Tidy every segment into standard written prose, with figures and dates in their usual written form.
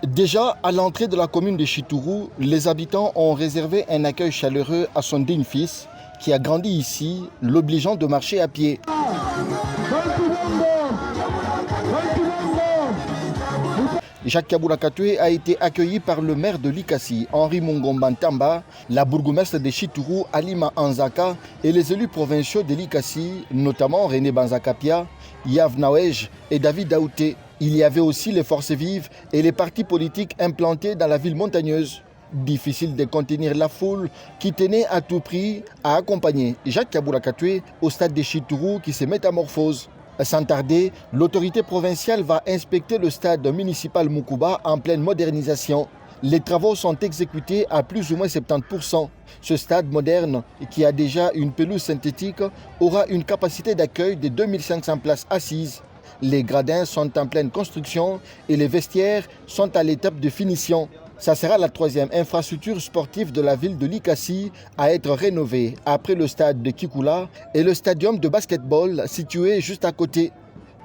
Déjà, à l'entrée de la commune de Chitourou, les habitants ont réservé un accueil chaleureux à son digne fils, qui a grandi ici, l'obligeant de marcher à pied. Jacques Kaboula Katoué a été accueilli par le maire de Likasi, Henri Mungomba Ntamba, la bourgmestre de Chitourou, Alima Anzaka, et les élus provinciaux de Likasi, notamment René Banzakapia, Yav Nawej et David Daouté. Il y avait aussi les forces vives et les partis politiques implantés dans la ville montagneuse. Difficile de contenir la foule qui tenait à tout prix à accompagner Jacques Kaboula Katoué au stade de Chitourou qui se métamorphose. Sans tarder, l'autorité provinciale va inspecter le stade municipal Moukouba en pleine modernisation. Les travaux sont exécutés à plus ou moins 70%. Ce stade moderne, qui a déjà une pelouse synthétique, aura une capacité d'accueil de 2500 places assises. Les gradins sont en pleine construction et les vestiaires sont à l'étape de finition. Ça sera la troisième infrastructure sportive de la ville de Likasi à être rénovée après le stade de Kikoula et le stadium de basketball situé juste à côté.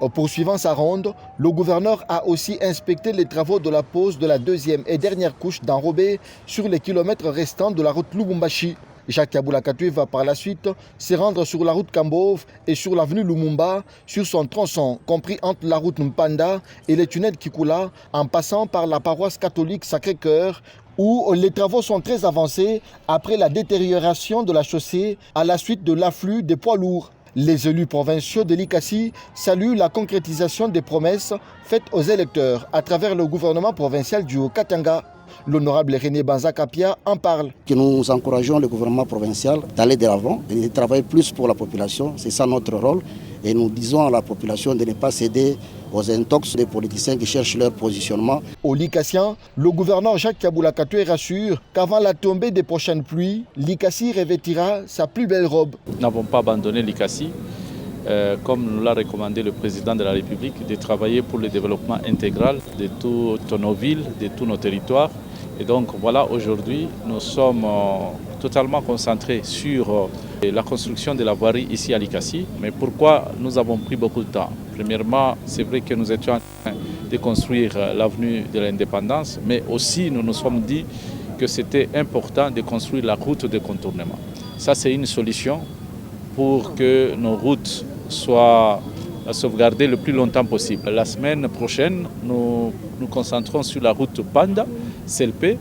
En poursuivant sa ronde, le gouverneur a aussi inspecté les travaux de la pose de la deuxième et dernière couche d'enrobé sur les kilomètres restants de la route Lubumbashi. Jacques Kaboula Katoué va par la suite se rendre sur la route Kambov et sur l'avenue Lumumba, sur son tronçon compris entre la route Mpanda et les tunnels Kikoula, en passant par la paroisse catholique Sacré-Cœur, où les travaux sont très avancés après la détérioration de la chaussée à la suite de l'afflux des poids lourds. Les élus provinciaux de Likasi saluent la concrétisation des promesses faites aux électeurs à travers le gouvernement provincial du Haut-Katanga. L'honorable René Banzakapia en parle. Que nous encourageons le gouvernement provincial d'aller de l'avant et de travailler plus pour la population. C'est ça notre rôle. Et nous disons à la population de ne pas céder aux intox des politiciens qui cherchent leur positionnement. Au Likassien, le gouverneur Jacques Kaboula Katoué rassure qu'avant la tombée des prochaines pluies, Likasi revêtira sa plus belle robe. Nous n'avons pas abandonné Likasi. Comme nous l'a recommandé le président de la République, de travailler pour le développement intégral de toutes nos villes, de tous nos territoires. Et donc voilà, aujourd'hui, nous sommes totalement concentrés sur la construction de la voirie ici à Likasi. Mais pourquoi nous avons pris beaucoup de temps? Premièrement, c'est vrai que nous étions en train de construire l'avenue de l'indépendance, mais aussi nous nous sommes dit que c'était important de construire la route de contournement. Ça, c'est une solution pour que nos routes soient sauvegardées le plus longtemps possible. La semaine prochaine, nous nous concentrons sur la route Panda, CLP,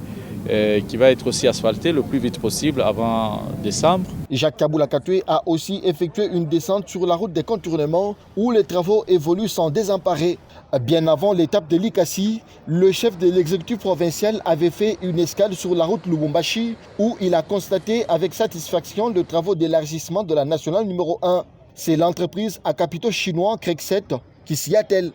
qui va être aussi asphaltée le plus vite possible avant décembre. Jacques Kaboula Katoué a aussi effectué une descente sur la route des contournements où les travaux évoluent sans désemparer. Bien avant l'étape de Likasi, le chef de l'exécutif provincial avait fait une escale sur la route Lubumbashi où il a constaté avec satisfaction le travaux d'élargissement de la nationale numéro 1. C'est l'entreprise à capitaux chinois Krexet qui s'y attelle.